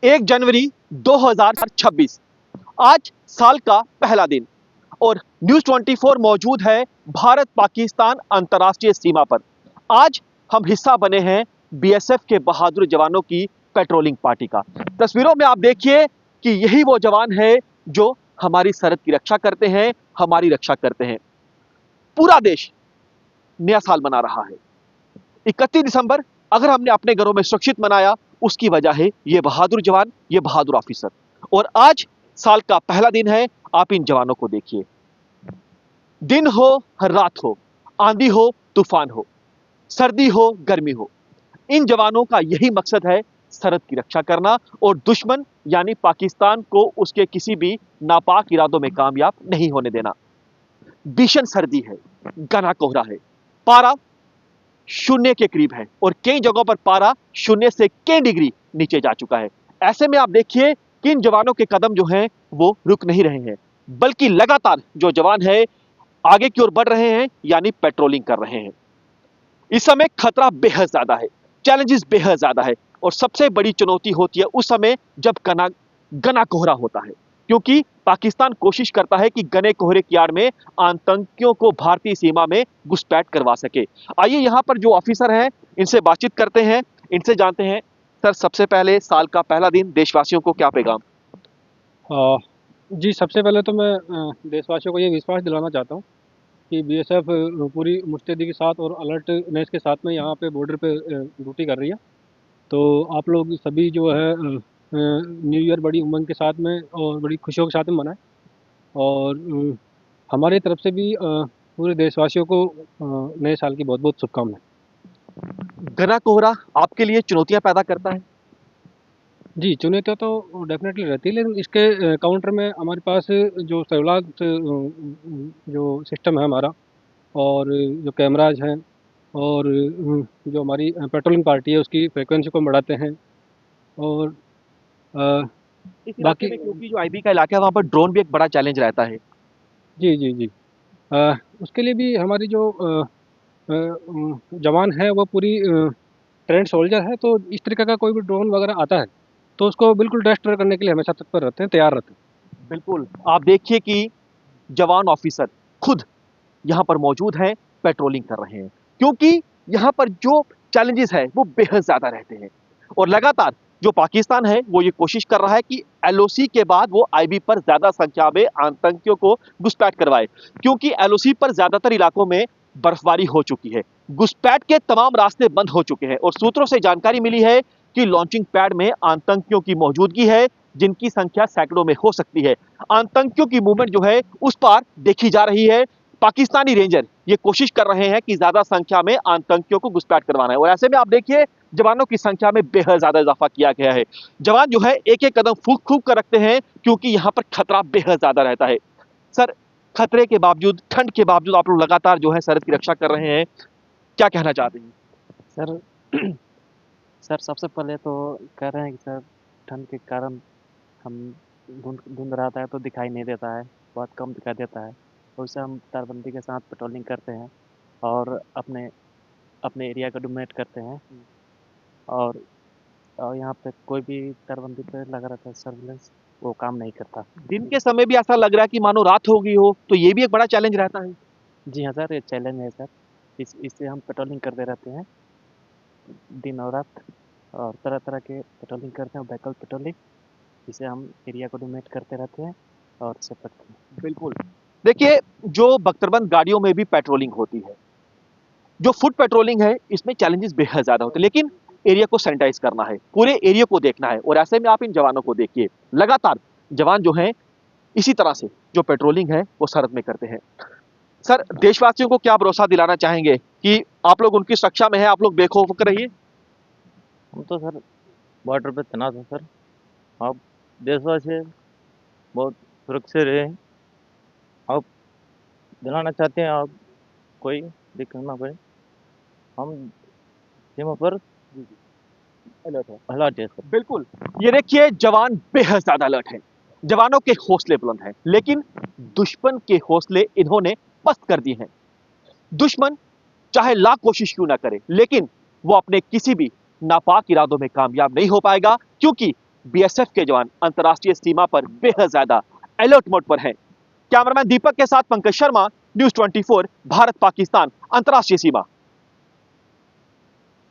1 जनवरी 2026 आज साल का पहला दिन और न्यूज 24 मौजूद है भारत पाकिस्तान अंतर्राष्ट्रीय सीमा पर। आज हम हिस्सा बने हैं बीएसएफ के बहादुर जवानों की पेट्रोलिंग पार्टी का। तस्वीरों में आप देखिए कि यही वो जवान है जो हमारी सरहद की रक्षा करते हैं, हमारी रक्षा करते हैं। पूरा देश नया साल मना रहा है। 31 दिसंबर अगर हमने अपने घरों में सुरक्षित मनाया, उसकी वजह है ये बहादुर जवान, ये बहादुर ऑफिसर। और आज साल का पहला दिन है। आप इन जवानों को देखिए, दिन हो रात हो, आंधी हो तूफान हो, सर्दी हो गर्मी हो, इन जवानों का यही मकसद है सरहद की रक्षा करना और दुश्मन यानी पाकिस्तान को उसके किसी भी नापाक इरादों में कामयाब नहीं होने देना। भीषण सर्दी है, घना कोहरा है, पारा शून्य के करीब है और कई जगहों पर पारा शून्य से कई डिग्री नीचे जा चुका है। ऐसे में आप देखिए कि इन जवानों के कदम जो हैं वो रुक नहीं रहे हैं, बल्कि लगातार जो जवान है आगे की ओर बढ़ रहे हैं, यानी पेट्रोलिंग कर रहे हैं। इस समय खतरा बेहद ज्यादा है, चैलेंजेस बेहद ज्यादा है और सबसे बड़ी चुनौती होती है उस समय जब घना कोहरा होता है, क्योंकि पाकिस्तान कोशिश करता है कि घने कोहरे की आड़ में आतंकियों को भारतीय सीमा में घुसपैठ करवा सके। आइए यहाँ पर जो ऑफिसर हैं इनसे बातचीत करते हैं, इनसे जानते हैं। सर, सबसे पहले साल का पहला दिन, देशवासियों को क्या पैगाम? जी, सबसे पहले तो मैं देशवासियों को ये विश्वास दिलाना चाहता हूँ कि बीएसएफ पूरी मुस्तैदी के साथ और अलर्टनेस के साथ में यहाँ पे बॉर्डर पे ड्यूटी कर रही है। तो आप लोग सभी जो है न्यू ईयर बड़ी उमंग के साथ में और बड़ी खुशियों के साथ में मनाएं। और हमारी तरफ से भी पूरे देशवासियों को नए साल की बहुत बहुत शुभकामनाएं। घना कोहरा आपके लिए चुनौतियां पैदा करता है? जी, चुनौतियाँ तो डेफ़िनेटली रहती है, लेकिन इसके काउंटर में हमारे पास जो सर्विलांस जो सिस्टम है हमारा और जो कैमराज़ हैं और जो हमारी पेट्रोलिंग पार्टी है उसकी फ्रीक्वेंसी को हम बढ़ाते हैं। और अ, इस इलाके बाकी में क्योंकि जो आईबी का इलाका है वहां पर ड्रोन भी एक बड़ा चैलेंज रहता है। जी, जी, जी। उसके लिए भी हमारी जो जवान है वो पूरी ट्रेंड सोल्जर है, तो इस तरीके का कोई भी ड्रोन वगैरह आता है, तो उसको बिल्कुल डिस्ट्रॉय करने के लिए हमेशा तत्पर रहते हैं, तैयार रहते हैं। बिल्कुल, आप देखिए कि जवान ऑफिसर खुद यहाँ पर मौजूद हैं, पेट्रोलिंग कर रहे हैं, क्योंकि यहाँ पर जो चैलेंजेस है वो बेहद ज्यादा रहते हैं। और लगातार जो पाकिस्तान है वो ये कोशिश कर रहा है कि एलओसी के बाद वो आईबी पर ज्यादा संख्या में आतंकियों को घुसपैठ करवाए, क्योंकि एलओसी पर ज्यादातर इलाकों में बर्फबारी हो चुकी है, घुसपैठ के तमाम रास्ते बंद हो चुके हैं और सूत्रों से जानकारी मिली है कि लॉन्चिंग पैड में आतंकियों की मौजूदगी है, जिनकी संख्या सैकड़ों में हो सकती है। आतंकियों की मूवमेंट जो है उस पार देखी जा रही है। पाकिस्तानी रेंजर ये कोशिश कर रहे हैं कि ज्यादा संख्या में आतंकियों को घुसपैठ करवाना है और ऐसे में आप देखिए जवानों की संख्या में बेहद ज्यादा इजाफा किया गया है। जवान जो है एक एक कदम फूंक फूंक कर रखते हैं, क्योंकि यहाँ पर खतरा बेहद ज्यादा रहता है। सर, खतरे के बावजूद, ठंड के बावजूद आप लोग लगातार जो है सरहद की रक्षा कर रहे हैं, क्या कहना चाहते हैं? सर सर सबसे पहले तो कह रहे हैं कि सर ठंड के कारण हम धुंध धुंध रहता है तो दिखाई नहीं देता है, बहुत कम दिखाई देता है। तो उससे हम तारबंदी के साथ पेट्रोलिंग करते हैं और अपने अपने एरिया को डोमिनेट करते हैं। और यहाँ पे कोई भी तारबंदी पे लगा रहता है सर्विलेंस, वो काम नहीं करता। दिन के समय भी ऐसा लग रहा है कि मानो रात हो गई हो, तो ये भी एक बड़ा चैलेंज रहता है। जी हाँ सर, ये चैलेंज है सर। इससे हम पेट्रोलिंग करते रहते हैं दिन और रात, और तरह तरह के पेट्रोलिंग करते हैं, व्हीकल पेट्रोलिंग, जिसे हम एरिया को डोमिनेट करते रहते हैं और से पड़ते हैं। बिल्कुल, देखिए जो बख्तरबंद गाड़ियों में भी पेट्रोलिंग होती है, जो फुट पेट्रोलिंग है, इसमें चैलेंजेस बेहद ज्यादा होते हैं, लेकिन एरिया को सैनिटाइज करना है, पूरे एरिया को देखना है और ऐसे में आप इन जवानों को देखिए, लगातार जवान जो हैं इसी तरह से जो पेट्रोलिंग है वो सरहद में करते हैं। सर, देशवासियों को क्या भरोसा दिलाना चाहेंगे कि आप लोग उनकी सुरक्षा में है, आप लोग बेखौफ रहिए? हम तो सर बॉर्डर पे तैनात हैं सर। आप देशवासी बहुत सुरक्षित रहें। आप दिलाना चाहते हैं, आप कोई दिक्कत ना पड़े। हम सीमा पर अलर्ट है। अलर्ट है सर। बिल्कुल, ये देखिए जवान बेहद ज्यादा अलर्ट हैं, जवानों के हौसले बुलंद हैं, लेकिन दुश्मन के हौसले इन्होंने पस्त कर दिए हैं। दुश्मन चाहे लाख कोशिश क्यों ना करे, लेकिन वो अपने किसी भी नापाक इरादों में कामयाब नहीं हो पाएगा, क्योंकि बीएसएफ के जवान अंतर्राष्ट्रीय सीमा पर बेहद ज्यादा अलर्ट मोड पर हैं। कैमरामैन दीपक के साथ पंकज शर्मा, न्यूज़ 24, भारत पाकिस्तान अंतर्राष्ट्रीय सीमा।